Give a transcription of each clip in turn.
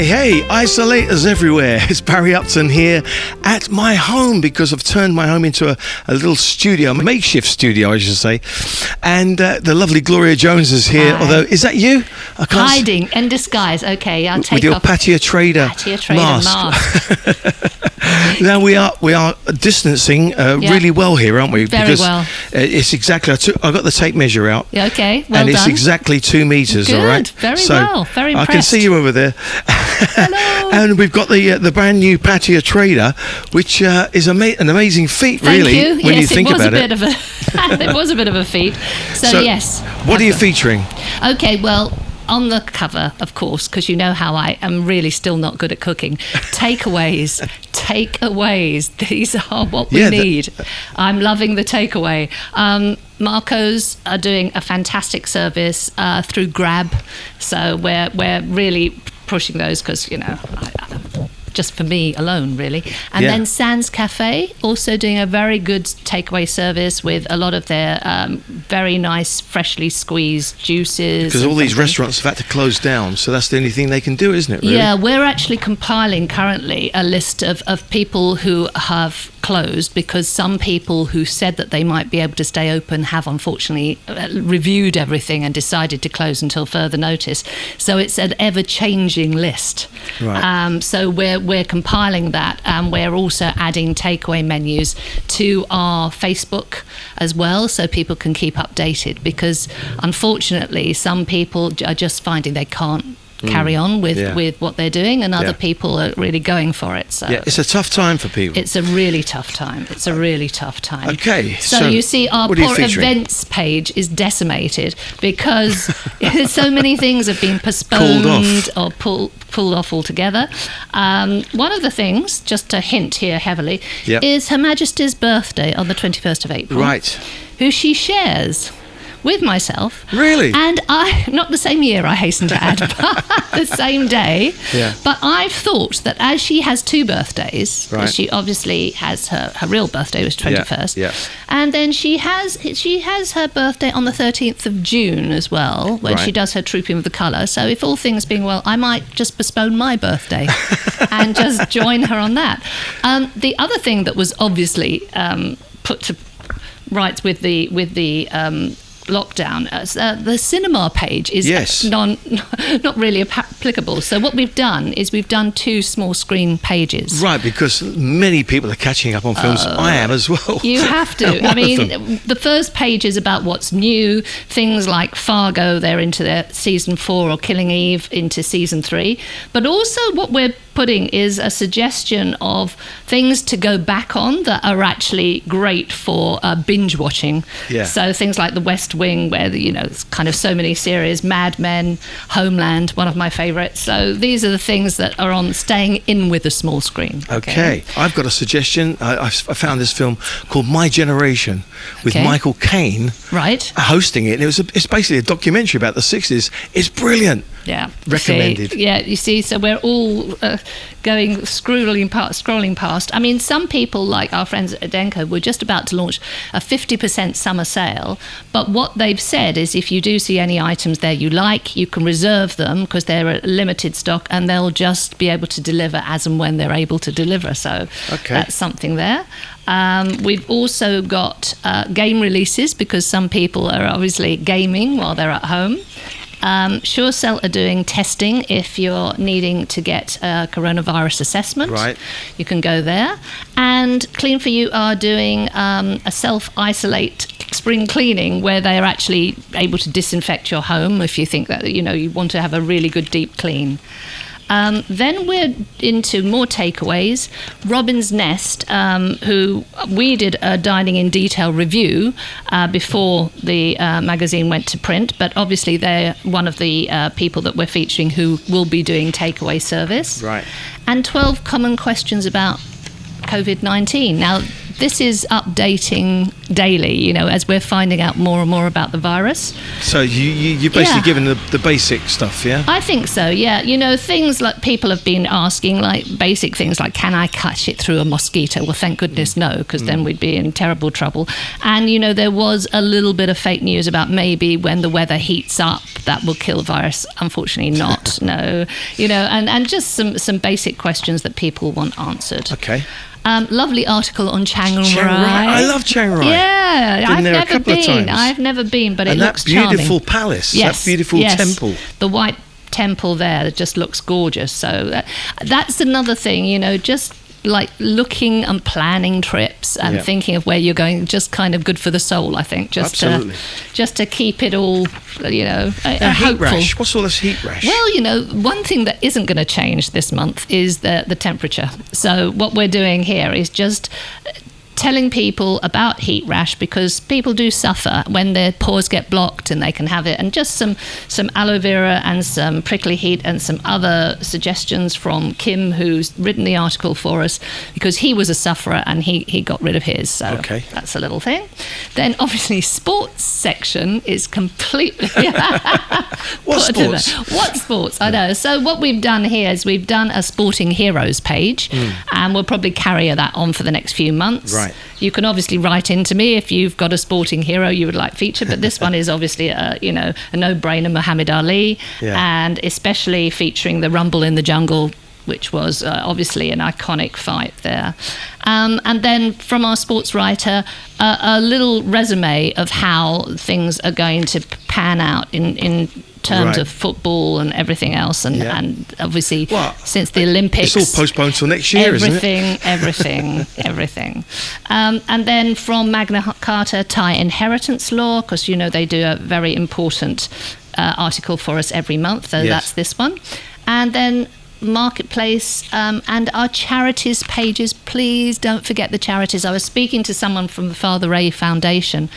Hey, isolators everywhere. It's Barry Upton here at my home because I've turned my home into a little studio, a makeshift studio, I should say. And the lovely Gloria Jones is here. Hi. Although, is that you? I can't Hiding in disguise. Okay, I'll take with your off Pattaya Trader mask. Now we are distancing really well here, aren't we? Very because well. It's exactly. I got the tape measure out. Yeah, okay, well and it's done. exactly 2 meters. Good, all right. very so well. Very impressed. I can see you over there. Hello. And we've got the brand new Pattaya Trader, which is an amazing feat, Thank really, you. when Yes, you think about it. It was a bit of a feat. So yes. What are you featuring? Okay, well, on the cover, of course, because you know how I am really still not good at cooking. Takeaways. These are what we need. I'm loving the takeaway. Marco's are doing a fantastic service through Grab, so we're really pushing those because just for me alone, really. And then Sans Cafe also doing a very good takeaway service with a lot of their very nice freshly squeezed juices. Because all these restaurants have had to close down, so that's the only thing they can do, isn't it, really? Yeah, we're actually compiling currently a list of people who have closed because some people who said that they might be able to stay open have unfortunately reviewed everything and decided to close until further notice. So it's an ever-changing list. Right. So we're compiling that, and we're also adding takeaway menus to our Facebook as well, so people can keep updated. Because unfortunately, some people are just finding they can't carry on with what they're doing, and other people are really going for it. So it's a tough time for people. It's a really tough time. Okay, so you see, our poor events page is decimated because so many things have been postponed or pulled off altogether. One of the things, just to hint here heavily, is Her Majesty's birthday on the 21st of April. Right. Who she shares with myself. Really? And not the same year, I hasten to add, but the same day. Yeah. But I've thought that as she has two birthdays, because she obviously has her real birthday was 21st, and then she has her birthday on the 13th of June as well, when she does her Trooping with the Colour. So if all things being well, I might just postpone my birthday and just join her on that. The other thing that was obviously put to rights with the lockdown, the cinema page is not really applicable. So what we've done is we've done two small screen pages. Right, because many people are catching up on films. I am as well. You have to. I mean, the first page is about what's new, things like Fargo, they're into their season 4, or Killing Eve into season 3. But also what we're putting is a suggestion of things to go back on that are actually great for binge watching. Yeah. So things like The West Wing, where it's kind of so many series, Mad Men, Homeland, one of my favourites. So these are the things that are on staying in with a small screen. Okay. I've got a suggestion. I found this film called My Generation with Michael Caine hosting it. And it's basically a documentary about the 60s. It's brilliant. Yeah. Recommended. You see, so we're all scrolling past. I mean, some people, like our friends at Adenko, were just about to launch a 50% summer sale, but what they've said is if you do see any items there you like, you can reserve them because they're a limited stock, and they'll just be able to deliver as and when they're able to deliver. So that's something there. We've also got game releases, because some people are obviously gaming while they're at home. SureCell are doing testing if you're needing to get a coronavirus assessment. Right. You can go there. And Clean For You are doing a self-isolate spring cleaning, where they are actually able to disinfect your home if you think that you want to have a really good deep clean. Then we're into more takeaways. Robin's Nest, who we did a Dining in Detail review before the magazine went to print, but obviously they're one of the people that we're featuring who will be doing takeaway service. Right. And 12 common questions about COVID-19. Now, this is updating daily, you know, as we're finding out more and more about the virus. So you're basically giving the basic stuff, yeah? I think so, yeah. You know, things like people have been asking, like basic things like, can I catch it through a mosquito? Well, thank goodness no, because then we'd be in terrible trouble. And, you know, there was a little bit of fake news about maybe when the weather heats up, that will kill the virus. Unfortunately not, no. You know, and just some basic questions that people want answered. Okay. Lovely article on Chiang Rai. I love Chiang Rai. Yeah, I've never been. I've never been, but it looks charming. And that beautiful charming. palace, that beautiful temple. The white temple there that just looks gorgeous. So that's another thing, you know, just like looking and planning trips and thinking of where you're going, just kind of good for the soul, I think. Just to keep it all, you know, heat rash. What's all this heat rash? Well, you know, one thing that isn't going to change this month is the temperature. So what we're doing here is just telling people about heat rash, because people do suffer when their pores get blocked and they can have it. And just some aloe vera and some prickly heat and some other suggestions from Kim, who's written the article for us, because he was a sufferer and he got rid of his. So that's a little thing. Then obviously sports section is completely What sports? What sports? I know. So what we've done here is we've done a sporting heroes page, and we'll probably carry that on for the next few months. Right. You can obviously write into me if you've got a sporting hero you would like featured, but this one is obviously a no-brainer, Muhammad Ali, and especially featuring the Rumble in the Jungle, which was obviously an iconic fight there. And then from our sports writer, a little resume of how things are going to pan out in terms of football and everything else, and obviously since the Olympics, it's all postponed till next year, isn't it? everything. And then from Magna Carta, Thai inheritance law, because you know they do a very important article for us every month, so that's this one. And then marketplace and our charities pages. Please don't forget the charities. I was speaking to someone from the Father Ray Foundation,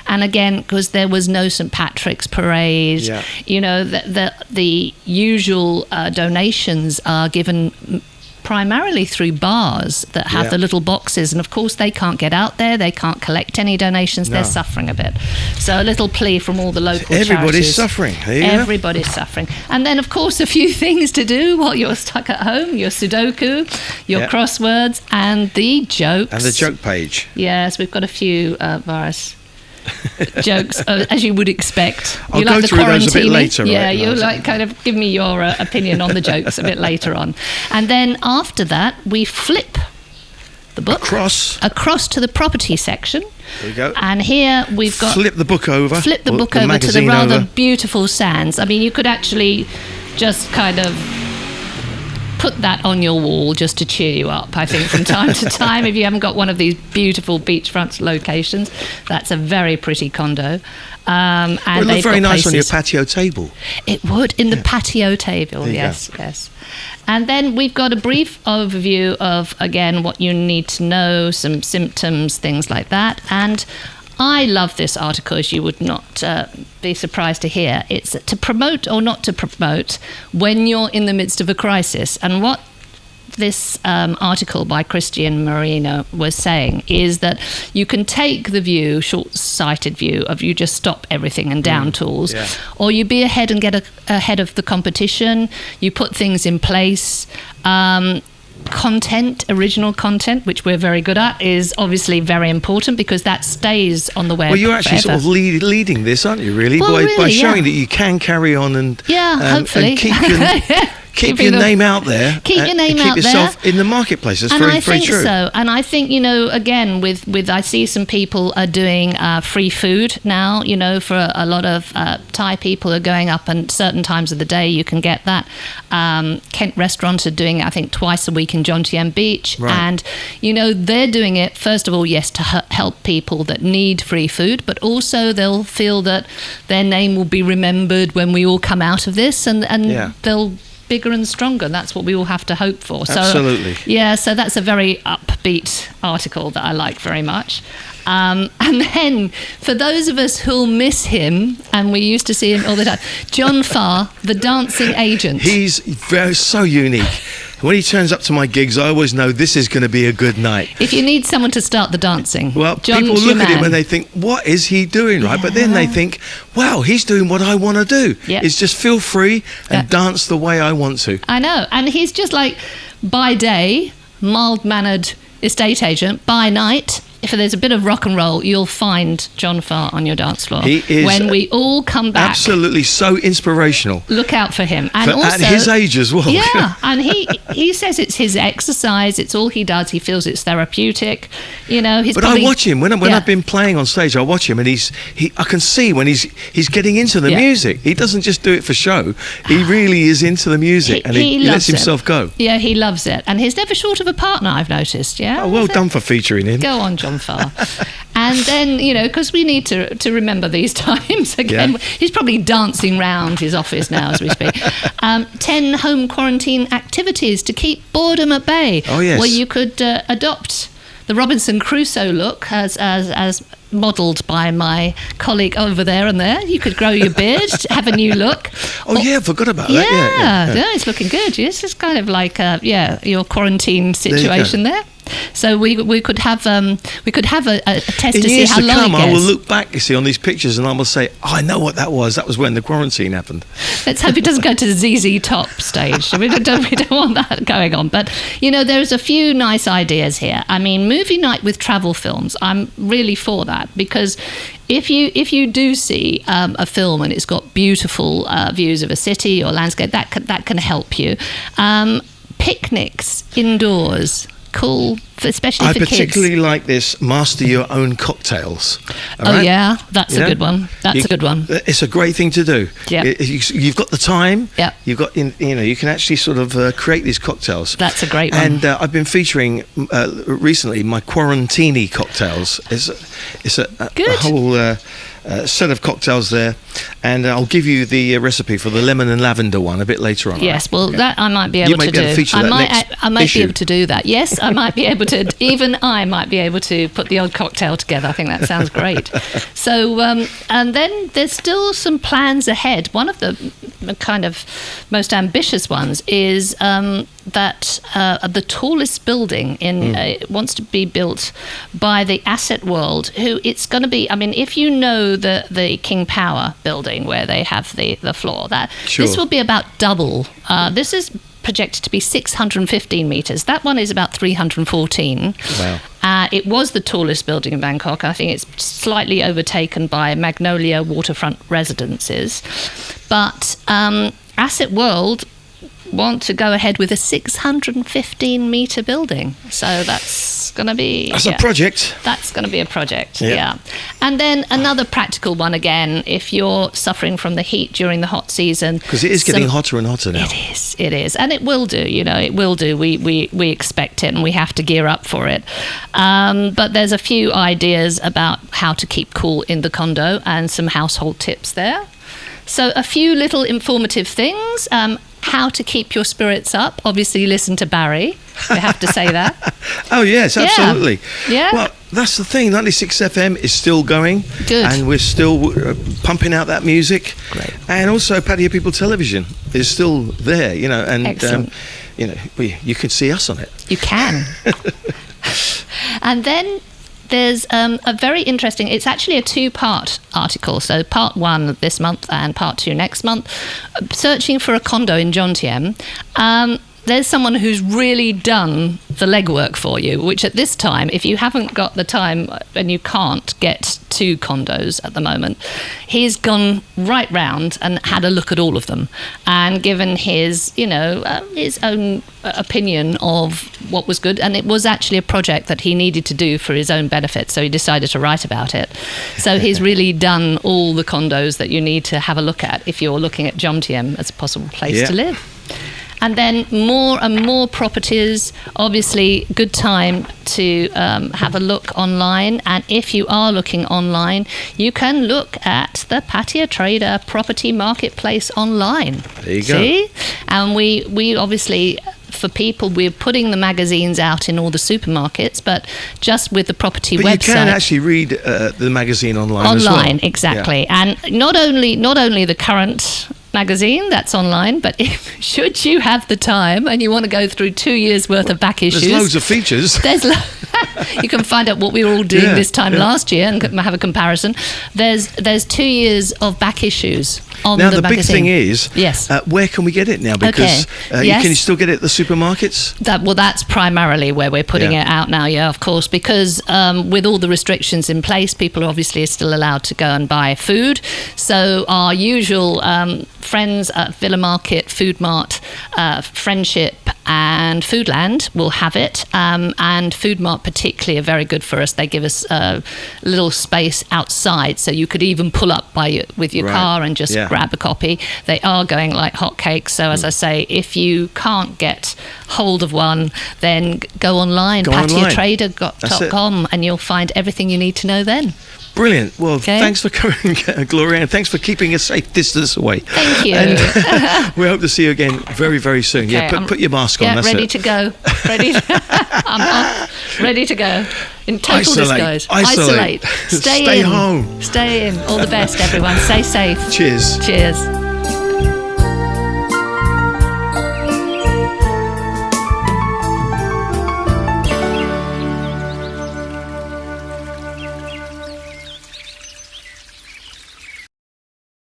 and again, because there was no St. Patrick's parade, you know, the usual donations are given primarily through bars that have the little boxes, and of course they can't get out there, they can't collect any donations. They're suffering a bit. So a little plea from all the local Everybody's charities. Suffering. Everybody's suffering. And then of course a few things to do while you're stuck at home: your Sudoku, your crosswords, and the jokes. And the joke page. Yes, we've got a few virus jokes, as you would expect. I'll go through those a bit later. Yeah, you'll kind of give me your opinion on the jokes a bit later on. And then after that, we flip the book across to the property section. There we go. And here we've got flip the book over to the rather beautiful sands. I mean, you could actually just kind of put that on your wall just to cheer you up, I think, from time to time. If you haven't got one of these beautiful beachfront locations, that's a very pretty condo. And it would look very nice on your patio table. It would, in the patio table, yes. And then we've got a brief overview of, again, what you need to know, some symptoms, things like that. And I love this article, as you would not be surprised to hear. It's to promote or not to promote when you're in the midst of a crisis. And what this article by Christian Marino was saying is that you can take the view, short-sighted view, of you just stop everything and down tools, or you be ahead and get ahead of the competition, you put things in place. Content, original content, which we're very good at, is obviously very important because that stays on the web. Well, you're actually sort of leading this, aren't you, really? By showing that you can carry on and hopefully. And keep your name out there. Keep your name out there. Keep yourself in the marketplace. That's very true. So. And I think, you know, again, with I see some people are doing free food now, you know, for a lot of Thai people are going up, and certain times of the day you can get that. Kent Restaurant are doing it, I think, twice a week in Jomtien Beach. Right. And, you know, they're doing it, first of all, yes, to help people that need free food, but also they'll feel that their name will be remembered when we all come out of this, and they'll bigger and stronger. That's what we all have to hope for. Absolutely. So, so that's a very upbeat article that I like very much. And then, for those of us who'll miss him, and we used to see him all the time, John Farr, the dancing agent. He's so unique. When he turns up to my gigs, I always know this is going to be a good night. If you need someone to start the dancing, Well, John's people your look at him man. and they think, what is he doing, right? But then they think, wow, he's doing what I want to do. Yeah. It's just feel free and Yeah. dance the way I want to. I know. And he's just like, by day, mild-mannered estate agent. By night, if there's a bit of rock and roll, you'll find John Farr on your dance floor. He is when we all come back. Absolutely so inspirational. Look out for him. And At also, his age as well. yeah, and he says it's his exercise, it's all he does. He feels it's therapeutic. You know, he's But probably, I watch him when Yeah. I've been playing on stage. I watch him, and I can see when he's getting into the Yeah. music. He doesn't just do it for show. He really is into the music, and he lets loves it. himself go. Yeah, he loves it, and he's never short of a partner. I've noticed. Yeah, Oh, well Is it? done for featuring him. Go on, John Farr. And then, you know, because we need to remember these times again. Yeah. He's probably dancing round his office now as we speak. 10 home quarantine activities to keep boredom at bay. Oh, yes. Where you could adopt the Robinson Crusoe look as modelled by my colleague over there and there. You could grow your beard, have a new look. Oh, yeah, I forgot about Yeah, that. Yeah. it's looking good. Yes, it's kind of like your quarantine you go. situation there. So we could have a test In to see years how to long come, it I will goes. look back, you see, on these pictures, and I will say, "Oh, I know what that was. That was when the quarantine happened." Let's hope it doesn't go to the ZZ Top stage. I mean, we don't want that going on. But, you know, there's a few nice ideas here. I mean, movie night with travel films, I'm really for that, because if you do see a film and it's got beautiful views of a city or landscape, that can help you. Picnics indoors, cool, especially I for kids. particularly like this master your own cocktails. All Oh right? yeah, that's Yeah. a good one. That's a good one. It's a great thing to do. Yeah. You've got the time. Yeah. You've got, you can actually sort of create these cocktails. That's a great one. And I've been featuring recently my quarantini cocktails. It's a Good. whole set of cocktails there, and I'll give you the recipe for the lemon and lavender one a bit later on. Yes, right? well, Yeah. that I might be You able might to be able to do. feature that next I might issue. be able to do that. Yes, I might be able to. Even I might be able to put the odd cocktail together. I think that sounds great. So, and then there's still some plans ahead. One of the kind of most ambitious ones is that the tallest building wants to be built by the Asset World, who it's going to be. I mean, if you know the King Power building where they have the floor, Sure. this will be about double. This is projected to be 615 metres. That one is about 314. Wow. It was the tallest building in Bangkok. I think it's slightly overtaken by Magnolia Waterfront Residences. But Asset World want to go ahead with a 615 metre building. So that's going to be... That's a project. That's going to be a project, Yeah. yeah. And then another practical one again, if you're suffering from the heat during the hot season. Because it is getting hotter and hotter now. It is. And it will do, it will do. We expect it and we have to gear up for it. But there's a few ideas about how to keep cool in the condo and some household tips there. So a few little informative things. How to keep your spirits up. Obviously, listen to Barry. We have to say that. Oh, yes, absolutely. Yeah. Well, that's the thing. 96 FM is still going. Good. And we're still pumping out that music. Great. And also, Pattaya People Television is still there, and Excellent. you can see us on it. You can. And then there's a very interesting, it's actually a two-part article. So part one this month and part two next month. Searching for a condo in Jomtien. There's someone who's really done the legwork for you, which at this time, if you haven't got the time and you can't get two condos at the moment, he's gone right round and had a look at all of them and given his own opinion of what was good. And it was actually a project that he needed to do for his own benefit, so he decided to write about it. So he's really done all the condos that you need to have a look at if you're looking at Jomtien as a possible place to live. And then more and more properties, obviously good time to have a look online. And if you are looking online, you can look at the Pattaya Trader Property Marketplace online. There you go. See? And we obviously... For people, we're putting the magazines out in all the supermarkets, but just with the property But website. you can actually read the magazine online as well. Online, exactly. Yeah. And not only the current magazine that's online, but should you have the time and you want to go through 2 years worth of back issues, there's loads of features. You can find out what we were all doing this time last year and have a comparison. There's 2 years of back issues on now the the big magazine. thing is, yes, where can we get it now? Because Yes. can you still get it at the supermarkets? That's primarily where we're putting it out now, of course, because with all the restrictions in place, people obviously are still allowed to go and buy food. So our usual friends at Villa Market, Food Mart, Friendship and Foodland will have it, and Food Mart particularly are very good for us. They give us a little space outside, so you could even pull up with your car and just grab a copy. They are going like hotcakes. So as I say, if you can't get hold of one, then go online, pattayatrader.com, and you'll find everything you need to know then. Brilliant. Well, thanks for coming, Gloria, and thanks for keeping a safe distance away. Thank you. And we hope to see you again very, very soon. Put your mask on. That's ready it. to go. I'm off. Ready to go. In total disguise. Isolate. Stay in. Home. Stay in. All the best, everyone. Stay safe. Cheers. Cheers.